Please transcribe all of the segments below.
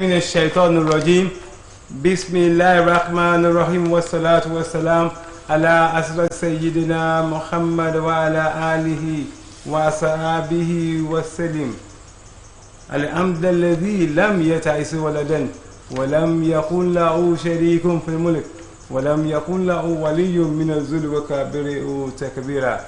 من الشيطان الرجيم بسم الله الرحمن الرحيم والصلاة والسلام على أسرة سيدنا محمد وعلى آله وصحبه وسلم الحمد الذي لم يتعس ولدا ولم يكن له شريك في الملك ولم يكن له ولي من الذل وكبره تكبيرا.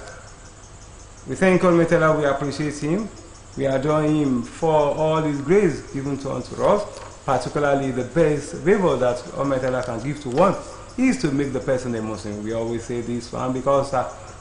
We thank Almighty Allah, we appreciate Him, we adore Him for all His grace given to unto us, particularly the best favor that Almighty Allah can give to one is to make the person a Muslim. We always say this one because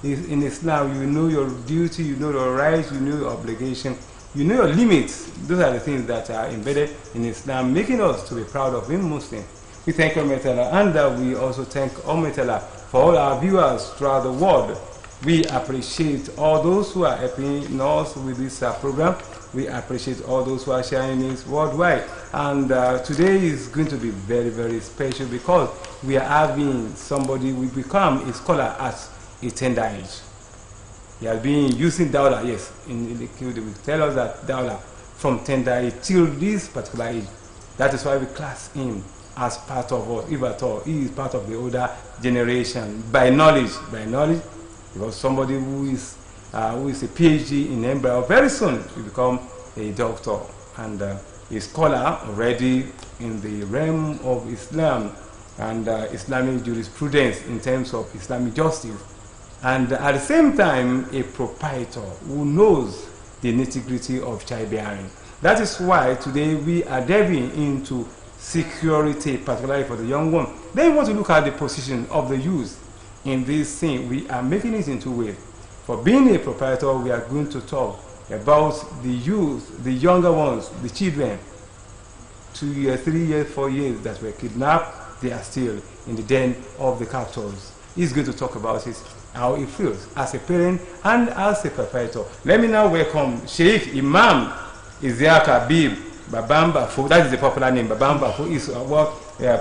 in Islam you know your duty, you know your rights, you know your obligation, you know your limits. Those are the things that are embedded in Islam, making us to be proud of being Muslim. We thank Almighty Allah, and we also thank Almighty Allah for all our viewers throughout the world. We appreciate all those who are helping us with this program. We appreciate all those who are sharing this worldwide. And today is going to be very, very special because we are having somebody who will become a scholar at a tender age. He has been using Dawla, yes, in the Q, they will tell us that Dawla from tender age till this particular age. That is why we class him as part of us, if at all. He is part of the older generation by knowledge, because somebody who is a PhD in embryo very soon will become a doctor and a scholar already in the realm of Islam and Islamic jurisprudence in terms of Islamic justice, and at the same time a proprietor who knows the nitty-gritty of childbearing. That is why today we are delving into security, particularly for the young one. Then we want to look at the position of the youth in this thing. We are making it into ways. For being a proprietor, we are going to talk about the youth, the younger ones, the children, 2 years, 3 years, 4 years that were kidnapped. They are still in the den of the captors. He's going to talk about it, how he feels as a parent and as a proprietor. Let me now welcome Sheikh Imam Isiaq Habib Babamba Fu. That is the popular name. Babamba Fu is what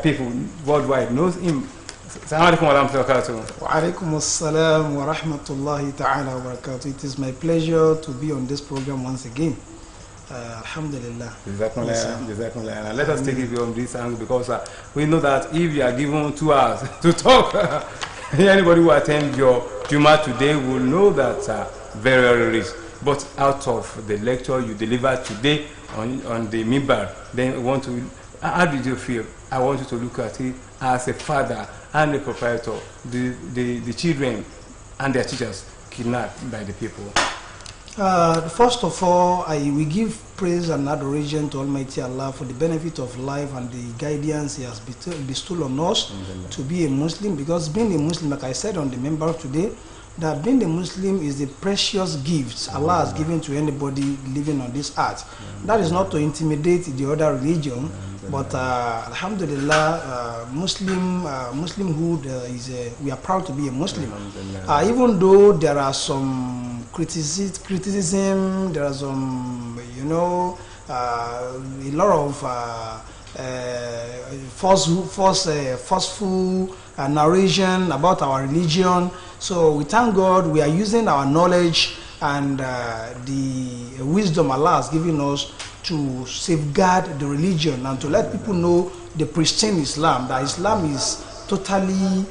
people worldwide knows him. Assalamu alaikum wa rahmatullahi wa barakatuh. Wa alaikum assalam wa rahmatullahi ta'ala wa barakatuh. It is my pleasure to be on this program once again. Alhamdulillah. Jazakumullah. Let us take it on this angle because we know that if you are given 2 hours to talk, anybody who attends your Juma today will know that very, very rich. But out of the lecture you delivered today on the Mimbar, then we want to, how did you feel? I want you to look at it as a father and a proprietor, the children and their teachers kidnapped by the people. First of all, we give praise and adoration to Almighty Allah for the benefit of life and the guidance He has bestowed on us to be a Muslim, because being a Muslim, like I said on the member today, that being a Muslim is the precious gift Allah has given to anybody living on this earth. That is not to intimidate the other religion, but Alhamdulillah, Muslimhood we are proud to be a Muslim. Even though there are some criticism, there are some, a lot of forceful narration about our religion. So we thank God we are using our knowledge and the wisdom Allah has given us to safeguard the religion and to let people know the pristine Islam, that Islam is totally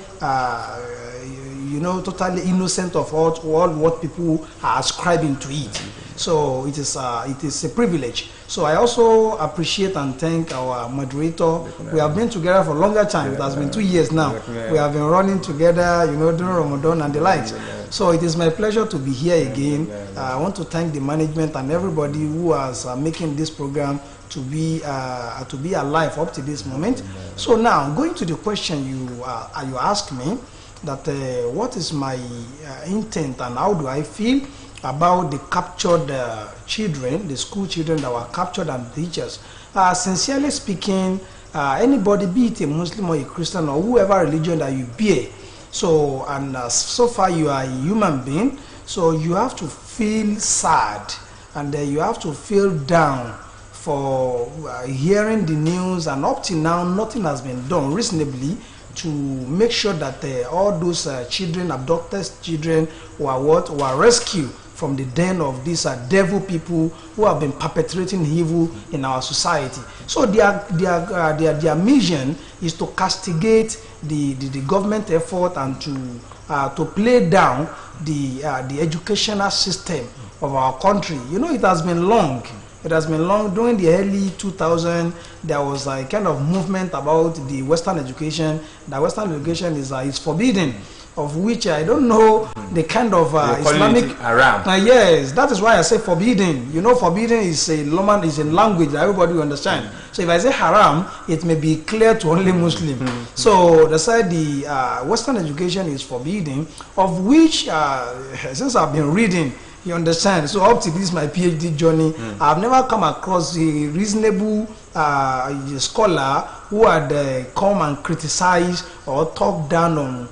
totally innocent of all what people are ascribing to it. So it is a privilege. So I also appreciate and thank our moderator. We have been together for a longer time. It has been 2 years now. We have been running together, during Ramadan and the likes. So it is my pleasure to be here again. I want to thank the management and everybody who was making this program to be alive up to this moment. So now, going to the question you asked me, that what is my intent and how do I feel about the captured children, the school children that were captured and teachers. Sincerely speaking, anybody, be it a Muslim or a Christian or whoever religion that you bear, so so far you are a human being, so you have to feel sad and you have to feel down for hearing the news, and up till now nothing has been done reasonably to make sure that all those children, abducted children, were rescued from the den of these devil people who have been perpetrating evil in our society. So their mission is to castigate the government effort and to play down the educational system of our country. You know, it has been long. It has been long. During the early 2000s, there was a kind of movement about the Western education. That Western education is forbidden, of which I don't know the kind of Islamic. Yes, that is why I say forbidden. You know, forbidden is a language that everybody will understand. So if I say haram, it may be clear to only Muslim. So they said the Western education is forbidden, of which since I've been reading, you understand. So up to this my PhD journey, I've never come across a reasonable scholar who had come and criticize or talk down on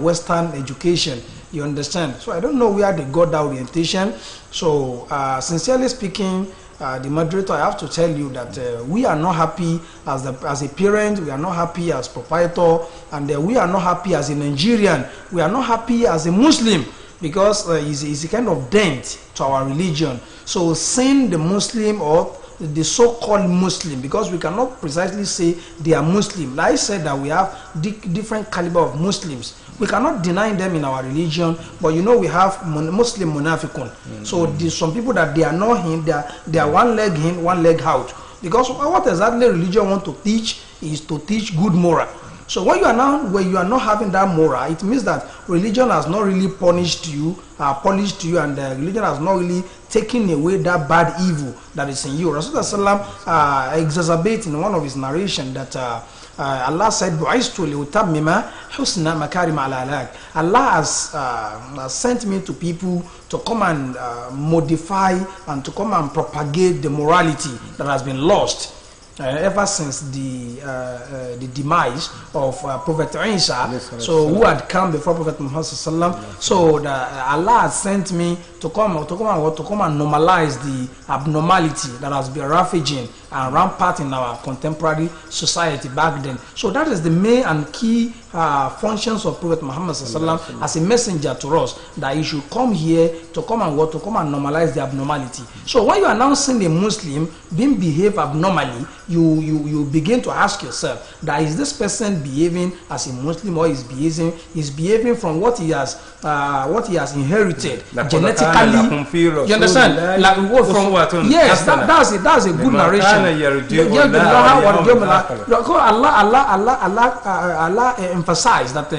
Western education. You understand. So I don't know where they got that orientation. So sincerely speaking, the moderator, I have to tell you that we are not happy as a parent, we are not happy as proprietor, and we are not happy as a Nigerian, we are not happy as a Muslim, because it's a kind of dent to our religion. So seeing the Muslim or the so-called Muslim, because we cannot precisely say they are Muslim. Like I said, that we have different caliber of Muslims. We cannot deny them in our religion, but you know we have Muslim munafiqun. So there's some people that they are not in, they are one leg in, one leg out. Because what exactly religion want to teach is to teach good moral. So when you are not having that moral, it means that religion has not really punished you, and religion has not really taken away that bad evil that is in you. Rasulullah exacerbates in one of his narration that Allah said, Allah has sent me to people to come and modify and to come and propagate the morality that has been lost ever since the demise of Prophet Isa, so who had come before Prophet Muhammad sallallahu. So Allah has sent me to come and normalize the abnormality that has been ravaging and rampant in our contemporary society back then. So that is the main and key functions of Prophet Muhammad sallallahu as a messenger to us, that he should come here to come and normalize the abnormality. So when you are now seeing a Muslim being behave abnormally, you begin to ask yourself, that is this person behaving as a Muslim, or is behaving from what he has inherited genetically? You understand? Like from yes, that's a good narration. Allah emphasized that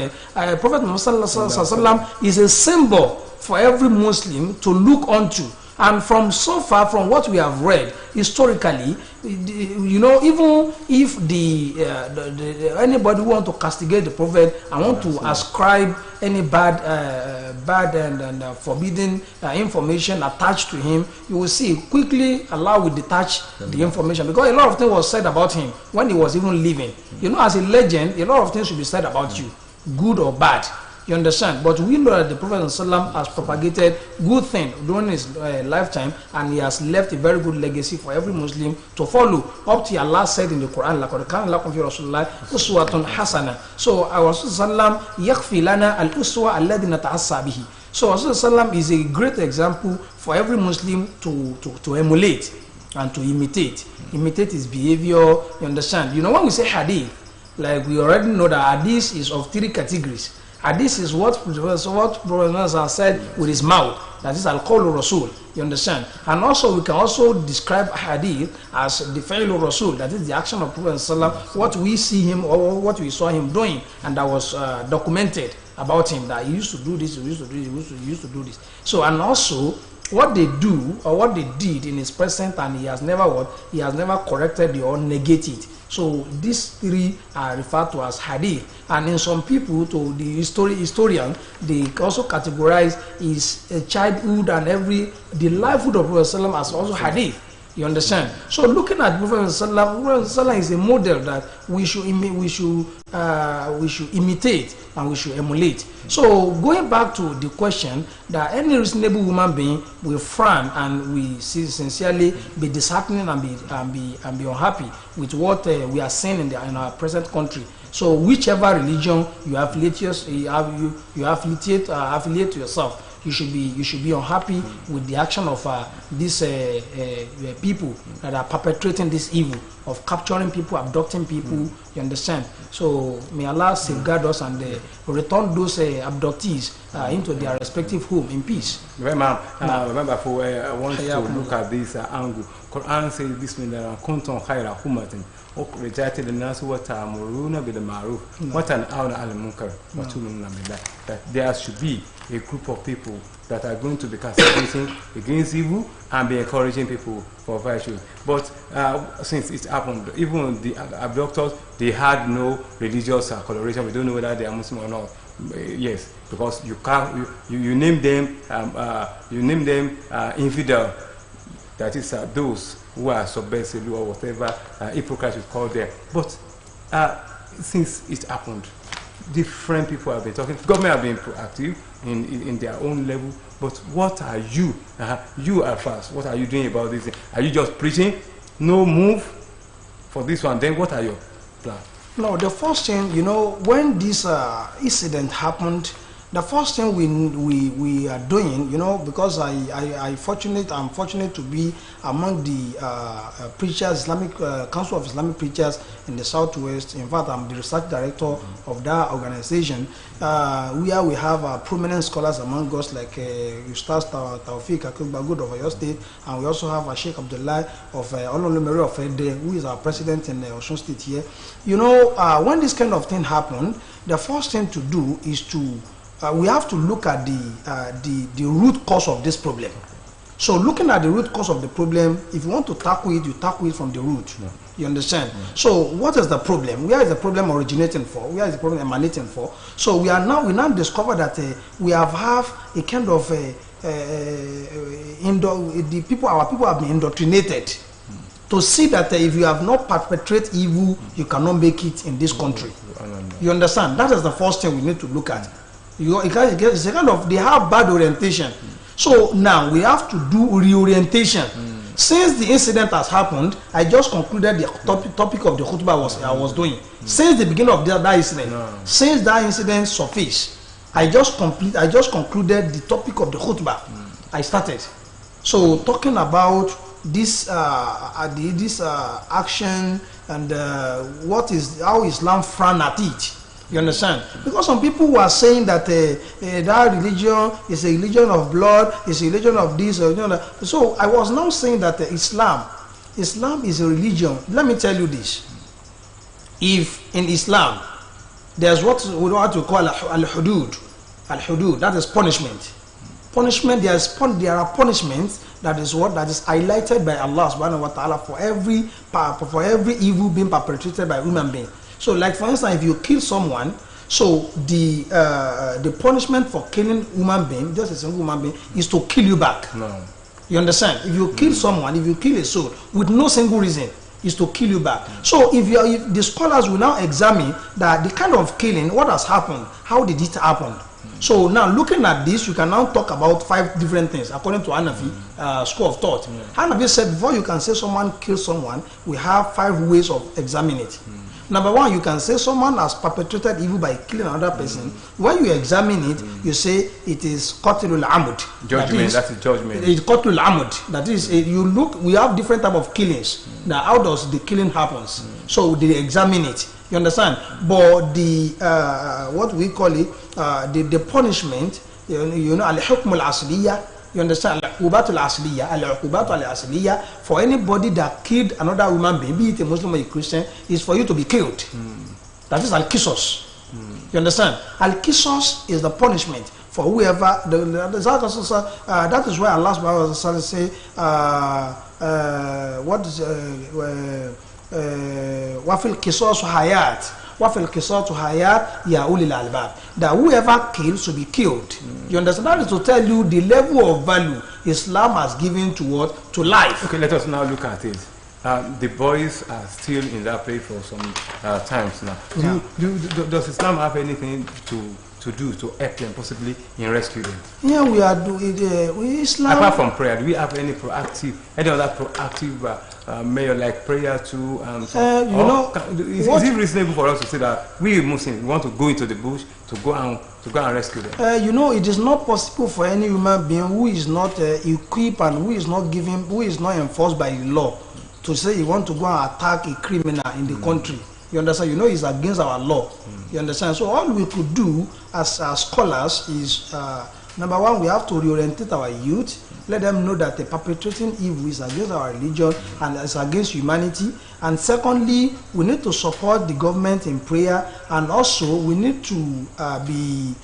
Prophet Muhammad is a symbol for every Muslim to look onto. And from so far from what we have read historically, you know, even if anybody want to castigate the Prophet and want to ascribe any bad and forbidden information attached to him, you will see quickly Allah will detach the information, because a lot of things was said about him when he was even living. You know, as a legend, a lot of things should be said about you, good or bad. You understand? But we know that the Prophet ﷺ has propagated good things during his lifetime, and he has left a very good legacy for every Muslim to follow. Up to Allah said in the Quran, لَقَدْ كَانَ لَكُمْ فِي رَسُولِ اللَّهِ أُسْوَةٌ حَسَنَةٌ. So our Rasul يَخْفِي لَنَا الْأُسْوَةَ الَّذِي نَتَعَسَّى بِهِ. So Rasul is a great example for every Muslim to emulate and to imitate. Imitate his behavior. You understand? You know, when we say hadith, like we already know that hadith is of 3 categories. Hadith is what Prophet said with his mouth, that is al-qawlu rasul. You understand? And also we can also describe hadith as the fi'lu rasul, that is the action of Prophet sallallahu, what we see him or what we saw him doing, and that was documented about him, that he used to do this, he used to do this. So, and also what they do or what they did in his present, and he has never corrected it or negated it. So these 3 are referred to as hadith, and in some people, to the historian, they also categorize his childhood and the lifehood of Prophet as also hadith. You understand? So looking at Prophet Prophet is a model that we should imitate and we should emulate. So going back to the question, that any reasonable human being will frown and we sincerely be disheartened and be unhappy with what we are seeing in our present country. So whichever religion you affiliate to yourself, you should be unhappy with the action of these people that are perpetrating this evil of capturing people, abducting people. You understand? So may Allah safeguard us and return those abductees into their respective home in peace. Remember, I want to look at this angle. Quran says, Bismillah, kuntum khayra ummatin ukhrijat lin-nas wa ta'muruna bil ma'ruf wa tanhauna 'anil munkar wa tu'minuna billah. That there should be a group of people that are going to be castigating against evil and be encouraging people for virtue. But since it happened, even the abductors, they had no religious coloration. We don't know whether they are Muslim or not. Yes, because you can't. You name them. You name them infidel. That is those who are subversive or whatever hypocrites we call them. But since it happened, different people have been talking. Government have been proactive in their own level. But what are you? You are fast. What are you doing about this? Are you just preaching? No move for this one. Then what are your plans? No, the first thing, you know, when this incident happened, the first thing we are doing, you know, because I'm fortunate to be among the preachers, Islamic Council of Islamic Preachers in the Southwest. In fact, I'm the research director of that organization, where we have prominent scholars among us like Ustaz Taufik Akubagud of Oyo State, and we also have Sheikh Abdullah of Ololumere of Ede, who is our president in Osun State here. You know, when this kind of thing happened, the first thing to do is to we have to look at the root cause of this problem. So looking at the root cause of the problem, if you want to tackle it, you tackle it from the root. Yeah. You understand? Yeah. So what is the problem? Where is the problem originating for? Where is the problem emanating for? So we now discover that we have a kind of our people have been indoctrinated to see that if you have not perpetrated evil, you cannot make it in this country. You understand? That is the first thing we need to look at. It's a kind of, they have bad orientation. So now we have to do reorientation. Since the incident has happened, I just concluded the topic of the khutbah I was doing. Since the beginning of that incident, since that incident surfaced, I just concluded the topic of the khutbah. I started. So talking about this action and how Islam frown at it. You understand? Because some people were saying that that religion is a religion of blood, is a religion of this, or, you know. So I was now saying that Islam is a religion. Let me tell you this. If in Islam there's what we want to call al-hudud, that is punishment. Punishment, there are punishments that is highlighted by Allah subhanahu wa ta'ala for every evil being perpetrated by human being. So, like for instance, if you kill someone, so the punishment for killing human being, just a single human being, is to kill you back. No. You understand? If you kill someone, if you kill a soul with no single reason, is to kill you back. So, if the scholars will now examine that the kind of killing, what has happened, how did it happen? So now looking at this, you can now talk about 5 different things according to Hanafi school of thought. Hanafi said before you can say someone killed someone, we have 5 ways of examining it. Number 1, you can say someone has perpetrated evil by killing another person. When you examine it, you say it is qatlul amud. Judgment, that is judgment. It's qatlul amud. That is, you look, we have different type of killings. Now, how does the killing happens? So they examine it. You understand? But the what we call it, the punishment, you know, al-hukm al-asliya. You understand? Al-uqubat al-asliya, for anybody that killed another human being, be it a Muslim or a Christian, is for you to be killed. That is al-qisas. You understand? Al-qisas is the punishment for whoever. That is why Allah subhanahu wa ta'ala say, what is wafil qisas hayat. Wafil qisas hayat ya ulil albab. That whoever kills should be killed. You understand? That is to tell you the level of value Islam has given to what? To life. Okay, let us now look at it. The boys are still in that place for some times now. Does Islam have anything to do to help them, possibly in rescue them? Yeah, we are doing Islam. Apart from prayer, do we have any other proactive measure like prayer too? Is it reasonable for us to say that we Muslims want to go into the bush to go and to go and rescue them? You know, it is not possible for any human being who is not equipped and who is not enforced by the law to say you want to go and attack a criminal in the country. You understand? You know, it's against our law. You understand? So all we could do as scholars is, number one, we have to reorientate our youth, let them know that the perpetrating evil is against our religion and it's against humanity. And secondly, we need to support the government in prayer, and also we need to be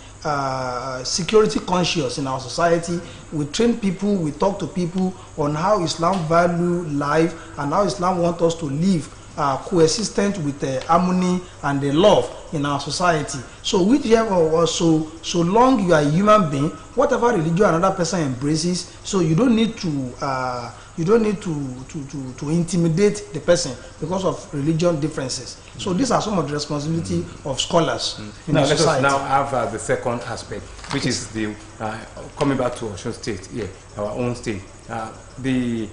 security conscious in our society. We train people, we talk to people on how Islam value life and how Islam wants us to live coexistent with the harmony and the love in our society. So whichever, so long you are a human being, whatever religion another person embraces, so you don't need to to intimidate the person because of religion differences. So these are some of the responsibility of scholars in our society. Let us now have the second aspect, which is the coming back to Osun State, our own state. The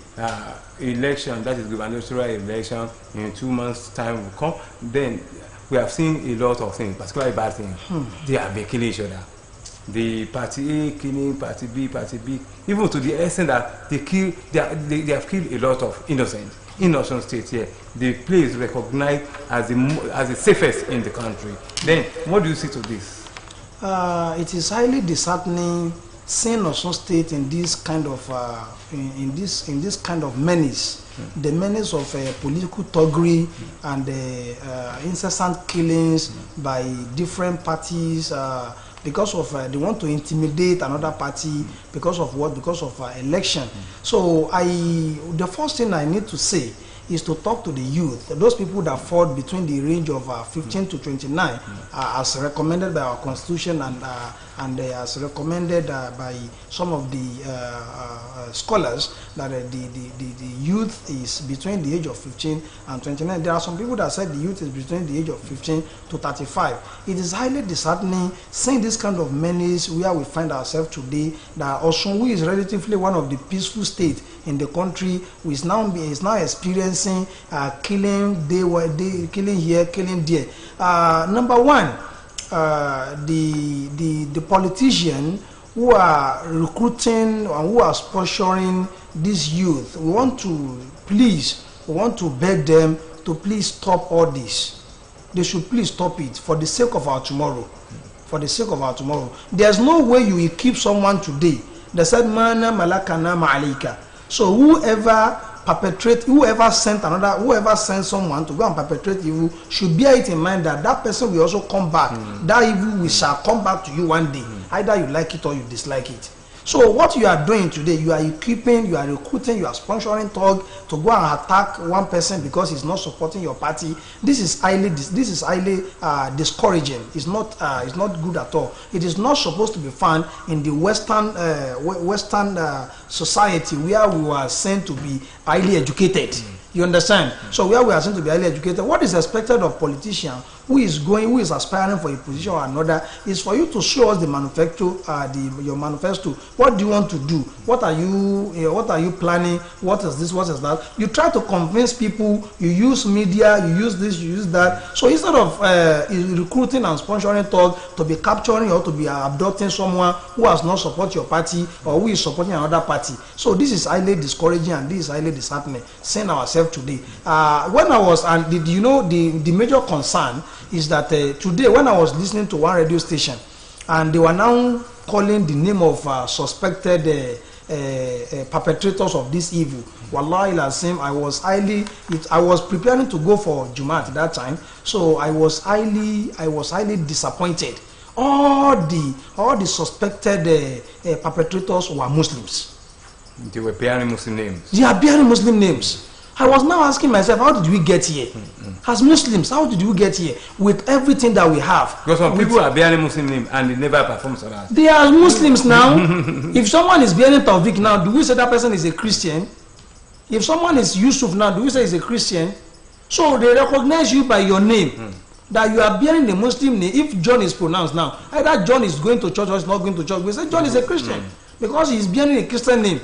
election, that is gubernatorial election, in 2 months' time will come. Then we have seen a lot of things, particularly bad things. They have been killing each other. The party A killing party B, even to the extent that they have killed a lot of innocents in Osun State here. The place recognized as the safest in the country. Then, what do you say to this? It is highly disheartening seeing Osun State in this kind of in this kind of menace. The menace of political thuggery and incessant killings by different parties. Because of they want to intimidate another party because of what? Because of election. So the first thing I need to say is to talk to the youth, those people that fall between the range of 15 to 29, as recommended by our constitution and as recommended by some of the scholars, that the youth is between the age of 15 and 29. There are some people that said the youth is between the age of 15 to 35. It is highly disheartening seeing this kind of menace where we find ourselves today, that Osun, who is relatively one of the peaceful states in the country, is now experiencing killing killing here, killing there. Number one, the politicians who are recruiting and who are sponsoring this youth, we want to beg them to please stop all this. They should please stop it for the sake of our tomorrow. For the sake of our tomorrow. There's no way you will keep someone today. They said, Mana malakana ma'alika. So whoever sent someone to go and perpetrate evil should bear it in mind that that person will also come back. That evil shall come back to you one day. Either you like it or you dislike it. So what you are doing today, you are equipping, you are recruiting, you are sponsoring thug to go and attack one person because he's not supporting your party. This is highly discouraging. It's not good at all. It is not supposed to be found in the Western society where we are sent to be highly educated. You understand? So where we are sent to be highly educated, what is expected of politicians who is aspiring for a position or another is for you to show us the your manifesto. What do you want to do? What are you planning? What is this? What is that? You try to convince people. You use media. You use this. You use that. So instead of recruiting and sponsoring thought to be capturing or to be abducting someone who has not supported your party or who is supporting another party, so this is highly discouraging and this is highly disheartening. Seeing ourselves today. When I was the major concern is that today when I was listening to one radio station and they were now calling the name of suspected perpetrators of this evil. Wallahi lazim, I was preparing to go for Jumat at that time, so I was highly disappointed. All the suspected perpetrators were Muslims. They were bearing Muslim names. They are bearing Muslim names. I was now asking myself, how did we get here? As Muslims, how did we get here with everything that we have? Because some people are bearing Muslim names and they never perform salah. They are Muslims now. If someone is bearing Tawfiq now, do we say that person is a Christian? If someone is Yusuf now, do we say he's a Christian? So they recognize you by your name. That you are bearing the Muslim name. If John is pronounced now, either John is going to church or is not going to church. We say John is a Christian because he is bearing a Christian name.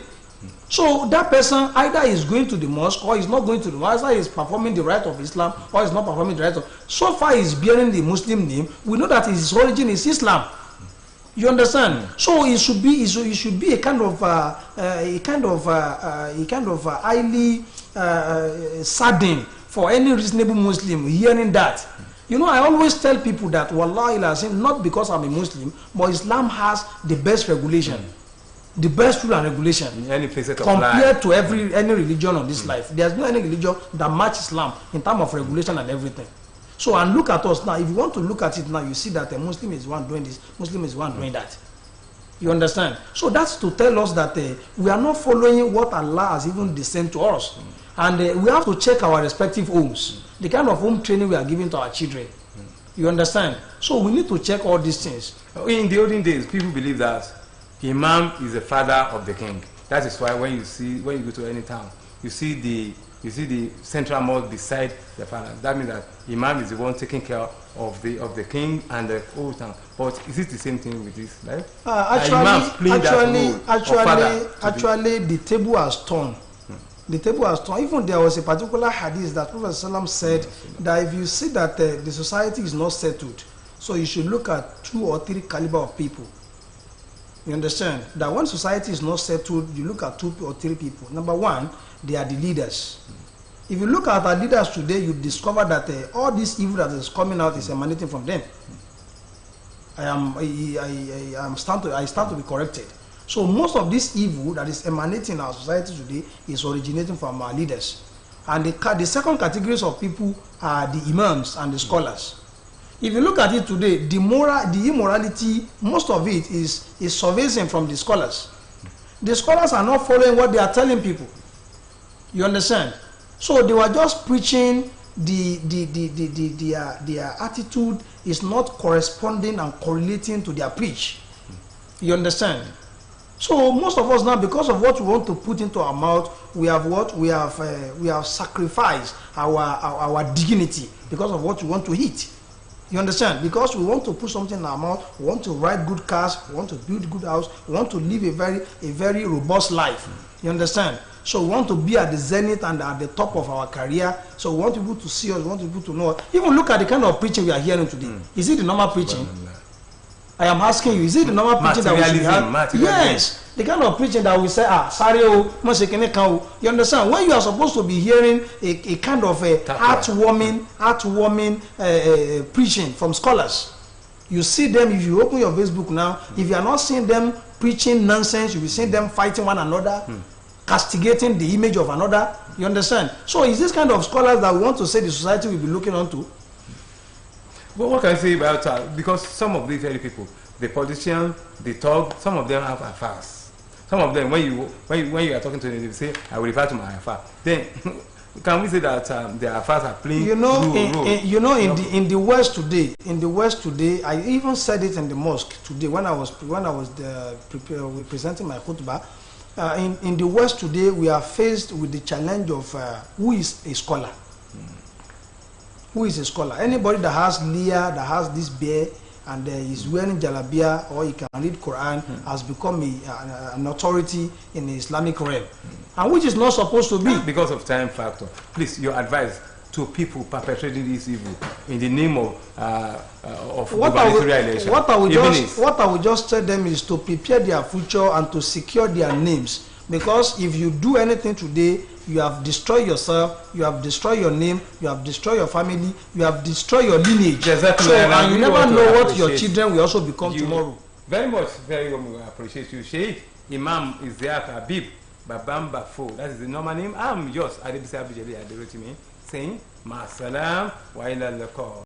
So that person either is going to the mosque or is not going to the mosque, either is performing the rite of Islam or is not performing the rite of. So far he is bearing the Muslim name. We know that his origin is Islam. You understand? So it should be a kind of highly saddening for any reasonable Muslim hearing that. You know, I always tell people that wallahi lazim, not because I'm a Muslim, but Islam has the best regulation, the best rule and regulation in any facet of compared to any religion on this life. There's no any religion that matches Islam in terms of regulation and everything. So, and look at us now. If you want to look at it now, you see that a Muslim is one doing this, Muslim is one doing that. You understand? So that's to tell us that we are not following what Allah has even descended to us. And we have to check our respective homes, the kind of home training we are giving to our children. You understand? So we need to check all these things. In the olden days, people believe that Imam is the father of the king. That is why when you go to any town, you see the central mosque beside the father. That means that Imam is the one taking care of the king and the whole town. But is it the same thing with this life? Actually, the table has turned. The table has turned. Even there was a particular hadith that Prophet ﷺ said that if you see that the society is not settled, so you should look at 2 or 3 caliber of people. You understand? That when society is not settled, you look at 2 or 3 people. Number 1, they are the leaders. If you look at our leaders today, you discover that all this evil that is coming out is emanating from them. I stand to be corrected. So most of this evil that is emanating in our society today is originating from our leaders. And the second categories of people are the imams and the scholars. If you look at it today, the immorality, most of it is surfacing from the scholars. The scholars are not following what they are telling people. You understand? So they were just preaching, their attitude is not corresponding and correlating to their preach. You understand? So most of us now, because of what we want to put into our mouth, we have sacrificed our dignity because of what we want to eat. You understand? Because we want to put something in our mouth, we want to ride good cars, we want to build good house, we want to live a very robust life. You understand? So we want to be at the zenith and at the top of our career. So we want people to see us, we want people to know us. Even look at the kind of preaching we are hearing today. Is it the normal preaching? I am asking you, is it the normal preaching that we should have? Yes, the kind of preaching that we say, sorry, you understand? When you are supposed to be hearing a kind of a heartwarming preaching from scholars, you see them. If you open your Facebook now, if you are not seeing them preaching nonsense, you will see them fighting one another, castigating the image of another. You understand? So is this kind of scholars that we want to say the society will be looking on to? But what can I say about because some of these very people, the politicians, the talk, some of them have affairs. Some of them, when you are talking to them, they say, "I will refer to my affair." Then, can we say that their affairs are playing? In the West today, I even said it in the mosque today when I was presenting my khutbah. In the West today, we are faced with the challenge of who is a scholar. Who is a scholar? Anybody that has Leah, that has this bear, and is wearing jalabia, or he can read Quran, has become an authority in the Islamic realm, and which is not supposed to be. Because of time factor. Please, your advice to people perpetrating this evil in the name of gubernatorial election. What I would just tell them is to prepare their future and to secure their names. Because if you do anything today, you have destroyed yourself, you have destroyed your name, you have destroyed your family, you have destroyed your lineage. Exactly. So, and you never know what your children will also become tomorrow. Very much, very much appreciate you. Sheikh Imam Isiaq Habib Babamba Fo. That is the normal name. I'm yours, Adebisi Abijeli Aderotimi, saying, Ma salam wa ila liqa.